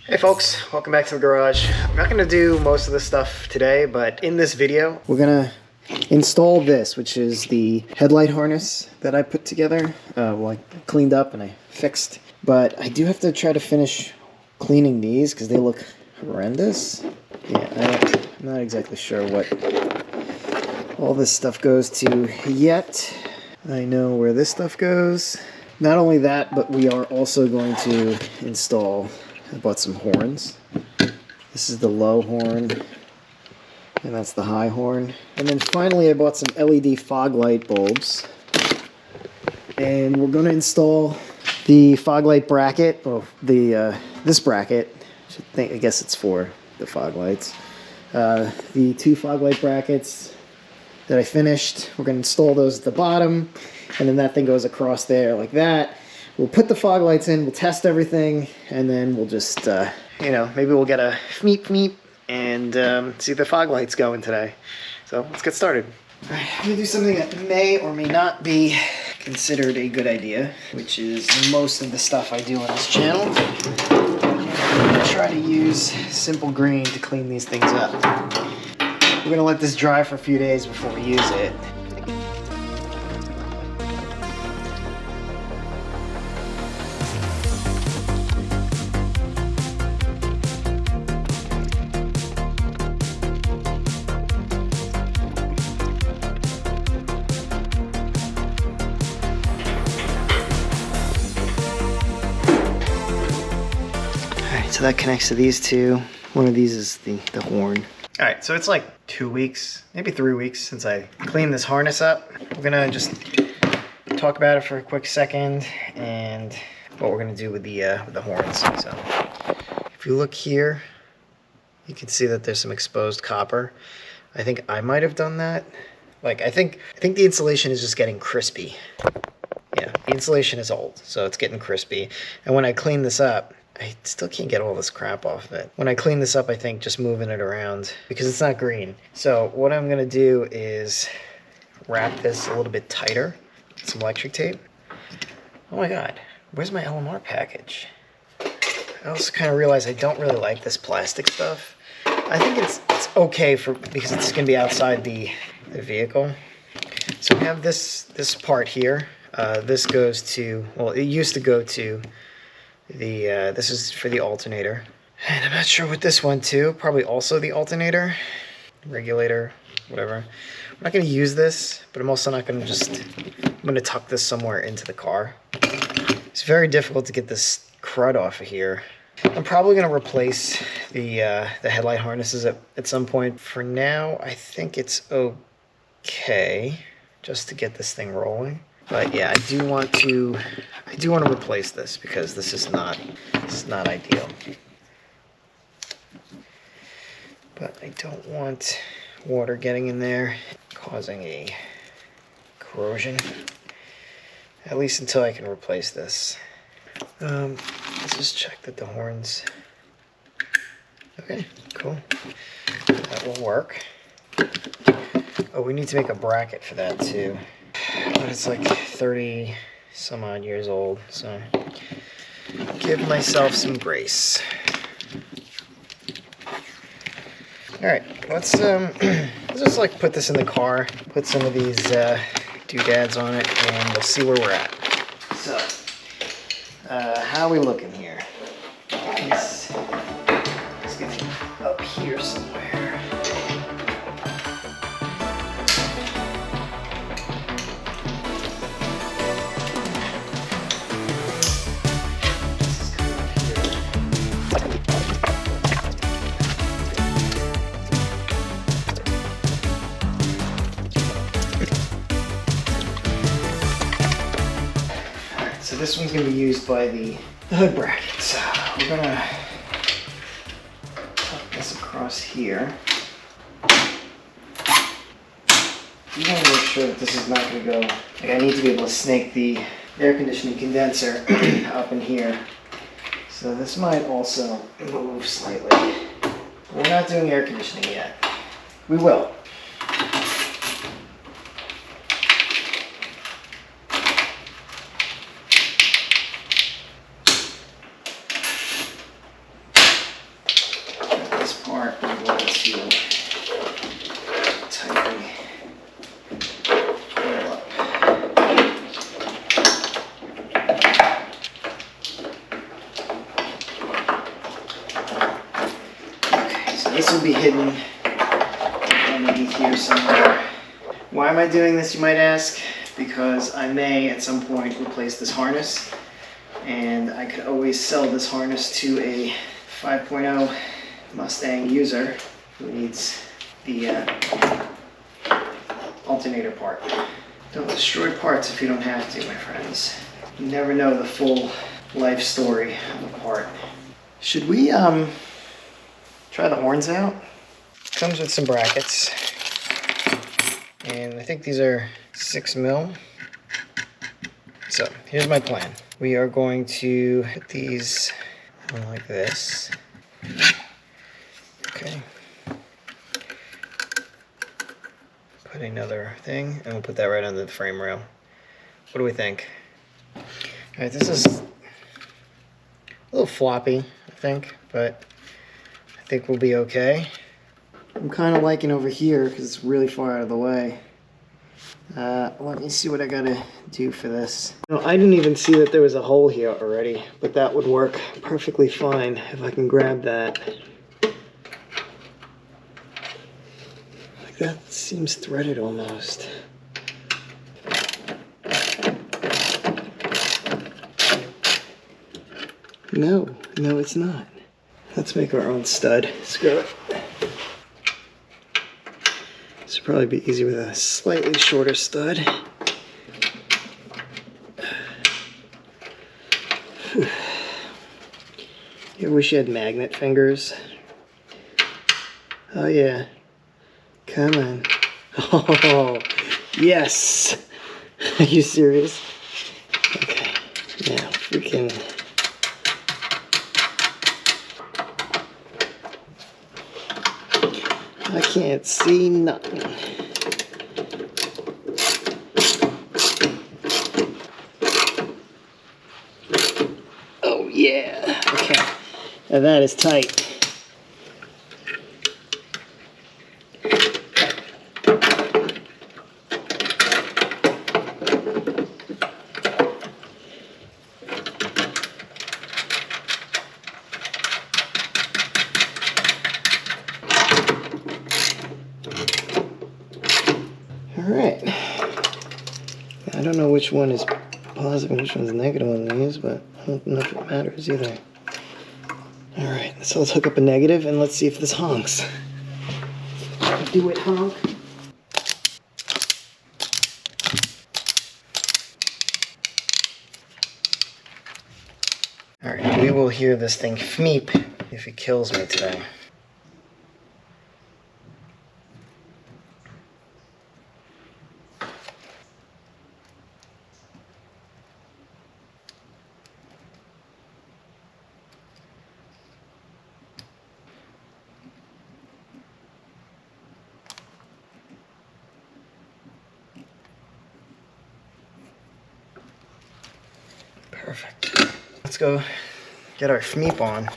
Hey folks, welcome back to the garage. I'm not going to do most of this stuff today, but in this video, we're going to install this, which is the headlight harness that I put together. Well, I cleaned up and I fixed. But I do have to try to finish cleaning these because they look horrendous. Yeah, I'm not exactly sure what all this stuff goes to yet. I know where this stuff goes. Not only that, but we are also going to install, I bought some horns. This is the low horn, and that's the high horn. And then finally I bought some LED fog light bulbs. And we're going to install the fog light bracket, well, this bracket, I guess it's for the fog lights. The two fog light brackets that I finished, we're going to install those at the bottom, and then that thing goes across there like that. We'll put the fog lights in, we'll test everything, and then we'll just, maybe we'll get a meep and see if the fog lights going today. So let's get started. All right, I'm going to do something that may or may not be considered a good idea, which is most of the stuff I do on this channel. I'm going to try to use simple green to clean these things up. We're going to let this dry for a few days before we use it. So that connects to these two. One of these is the horn. All right, so it's like 2 weeks, maybe 3 weeks since I cleaned this harness up. We're gonna just talk about it for a quick second and what we're gonna do with the horns. So if you look here, you can see that there's some exposed copper. I think I might have done that. Like I think the insulation is just getting crispy. Yeah, the insulation is old, so it's getting crispy. And when I clean this up, I still can't get all this crap off of it. When I clean this up, I think just moving it around because it's not green. So what I'm gonna do is wrap this a little bit tighter with some electric tape. Oh my God, where's my LMR package? I also kind of realized I don't really like this plastic stuff. I think it's okay because it's gonna be outside the vehicle. So we have this part here. This goes to, well, it used to go to this is for the alternator, and I'm not sure what this one to. Probably also the alternator, regulator, whatever. I'm not going to use this, but I'm also not going to I'm going to tuck this somewhere into the car. It's very difficult to get this crud off of here. I'm probably going to replace the headlight harnesses at some point. For now, I think it's okay just to get this thing rolling. But yeah, I do want to replace this because this is not ideal. But I don't want water getting in there, causing a corrosion. At least until I can replace this. Let's just check that the horns. Okay, cool. That will work. Oh, we need to make a bracket for that too. But it's like 30 some odd years old, so give myself some grace. All right, let's just like put this in the car, put some of these doodads on it, and we'll see where we're at. So, how are we looking here? Let's get up here somewhere. So this one's going to be used by the hood bracket. So we're going to tuck this across here. You want to make sure that this is not going to go, like I need to be able to snake the air conditioning condenser up in here. So this might also move slightly. We're not doing air conditioning yet. We will. part, I'm going to tightly pull up. Okay, so this will be hidden underneath here somewhere. Why am I doing this, you might ask? Because I may at some point replace this harness, and I could always sell this harness to a 5.0 Mustang user who needs the alternator part. Don't destroy parts if you don't have to, my friends. You never know the full life story of a part. Should we try the horns out? Comes with some brackets, and I think these are 6 mil. So here's my plan. We are going to put these on like this. Okay. Put another thing, and we'll put that right under the frame rail. What do we think? All right, this is a little floppy, I think, but I think we'll be okay. I'm kind of liking over here because it's really far out of the way. Let me see what I gotta do for this. No, I didn't even see that there was a hole here already, but that would work perfectly fine if I can grab that. Like that seems threaded almost. No, it's not. Let's make our own stud. Screw it. This would probably be easier with a slightly shorter stud. You wish you had magnet fingers. Oh yeah. Come on. Oh, yes. Are you serious? Okay. Now, if we can... I can't see nothing. Oh yeah. Okay. Now that is tight. Alright, I don't know which one is positive and which one's negative on these, but I don't know if it matters either. Alright, so let's hook up a negative and let's see if this honks. Do it honk. Alright, we will hear this thing fmeep if it kills me today. Perfect. Let's go get our fmeep on.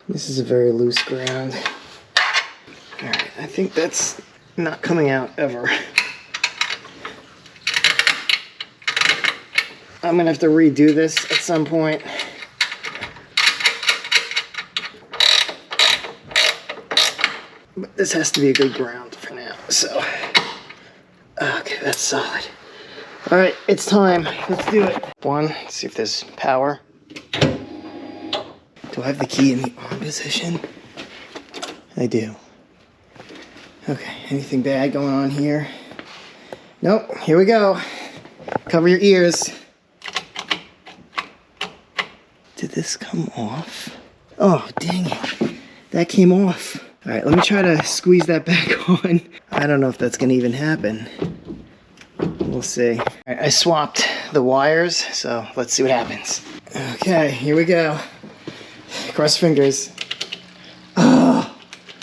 This is a very loose ground. Alright, I think that's not coming out ever. I'm gonna have to redo this at some point. But this has to be a good ground for now, so. Okay, that's solid. Alright, it's time. Let's do it. One, see if there's power. Do I have the key in the on position? I do. Okay, anything bad going on here? Nope, here we go. Cover your ears. Did this come off? Oh, dang it. That came off. All right, let me try to squeeze that back on. I don't know if that's gonna even happen. We'll see. All right, I swapped the wires, so let's see what happens. Okay, here we go. Cross fingers. Oh,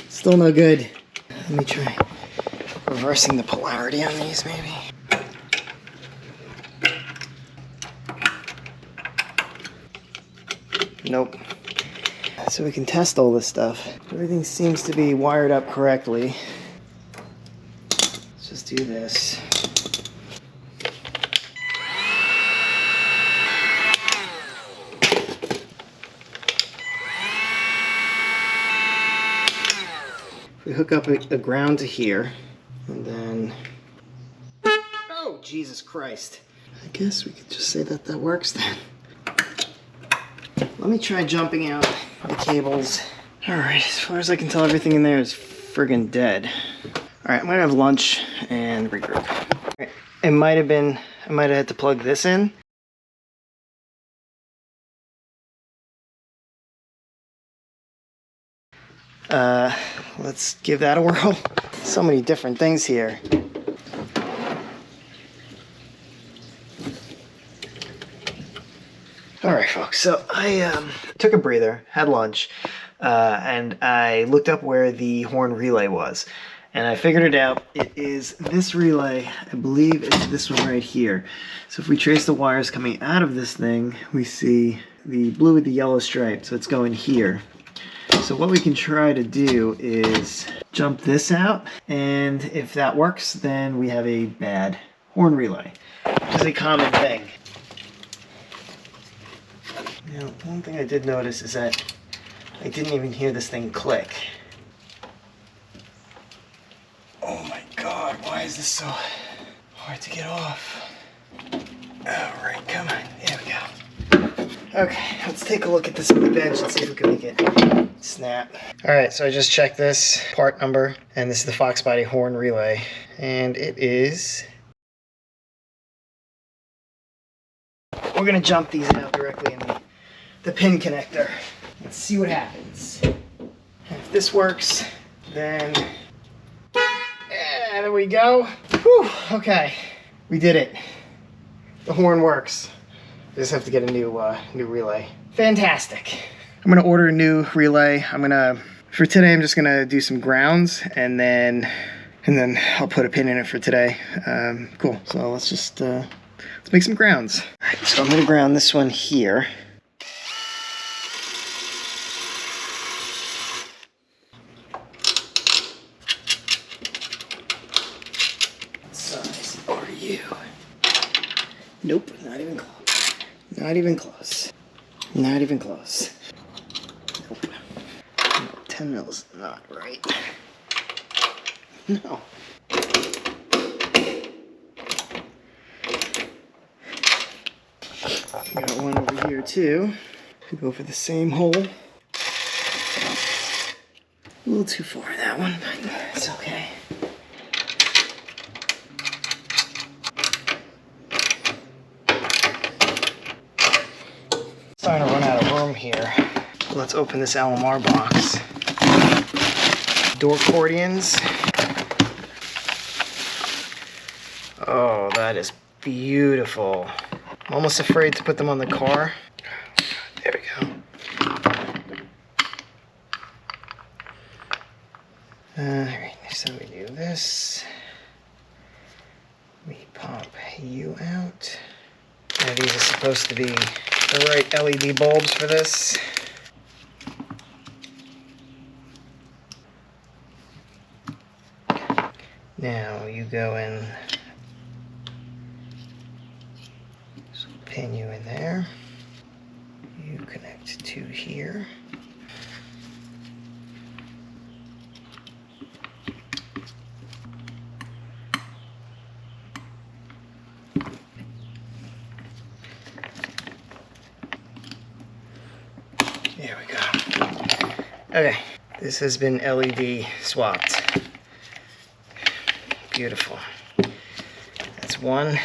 still no good. Let me try reversing the polarity on these, maybe. Nope. So we can test all this stuff. Everything seems to be wired up correctly. Let's just do this. We hook up a ground to here, and then... Oh, Jesus Christ. I guess we could just say that that works then. Let me try jumping out the cables. Alright, as far as I can tell, everything in there is friggin' dead. Alright, I'm gonna have lunch and regroup. Right. I might have had to plug this in. Let's give that a whirl. So many different things here. Alright folks, so I took a breather, had lunch, and I looked up where the horn relay was. And I figured it out. It is this relay. I believe it's this one right here. So if we trace the wires coming out of this thing, we see the blue with the yellow stripe, so it's going here. So what we can try to do is jump this out, and if that works, then we have a bad horn relay, which is a common thing. Now, one thing I did notice is that I didn't even hear this thing click. Oh my God, why is this so hard to get off? Alright, come on, there we go. Okay, let's take a look at this on the bench and see if we can make it snap. Alright, so I just checked this part number, and this is the Foxbody horn relay, and it is... We're gonna jump these out directly in the pin connector. Let's see what happens. And if this works, then... Yeah, there we go. Whew, okay, we did it. The horn works. I just have to get a new relay. Fantastic. I'm gonna order a new relay. For today, I'm just gonna do some grounds, and then I'll put a pin in it for today. Cool, so let's make some grounds. All right, so I'm gonna ground this one here. Nope, not even close. Not even close. Not even close. Nope. No, 10 mils, not right. No. Got one over here too. Go for the same hole. A little too far that one, but it's okay. Starting to run out of room here. Let's open this LMR box. Door accordions. Oh, that is beautiful. I'm almost afraid to put them on the car. There we go. Alright, so we do this. We pop you out. Now these are supposed to be the right LED bulbs for this. Now you go in, so pin you in there. You connect to here. There we go. Okay, this has been LED swapped. Beautiful. That's one.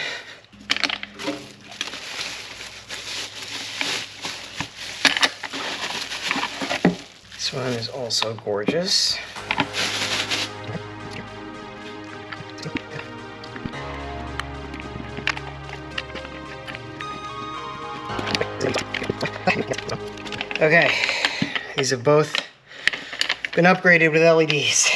This one is also gorgeous. Okay, these have both been upgraded with LEDs.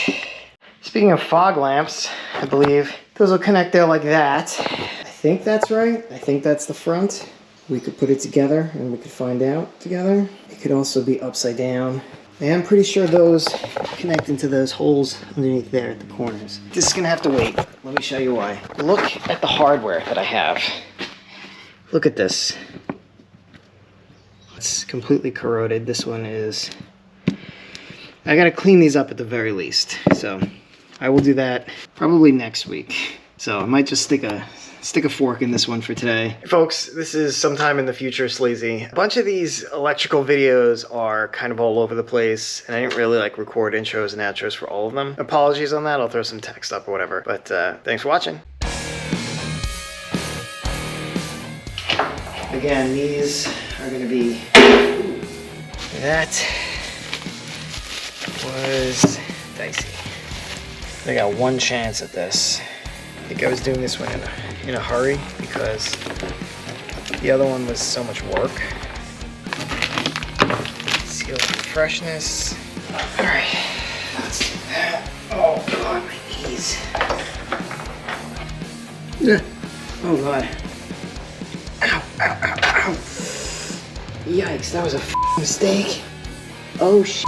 Speaking of fog lamps, I believe those will connect there like that. I think that's right. I think that's the front. We could put it together and we could find out together. It could also be upside down. And I'm pretty sure those connect into those holes underneath there at the corners. This is gonna have to wait. Let me show you why. Look at the hardware that I have. Look at this. It's completely corroded. This one is... I gotta clean these up at the very least. So I will do that probably next week. So I might just stick a fork in this one for today. Folks, this is sometime in the future sleazy. A bunch of these electrical videos are kind of all over the place, and I didn't really like record intros and outros for all of them. Apologies on that, I'll throw some text up or whatever. But thanks for watching. Again, these are gonna be... That was dicey. I got one chance at this. I think I was doing this one in a hurry because the other one was so much work. Seal for freshness. All right, let's do that. Oh God, my knees. Oh God. Ow, ow, ow, ow. Yikes, that was a mistake. Oh shit.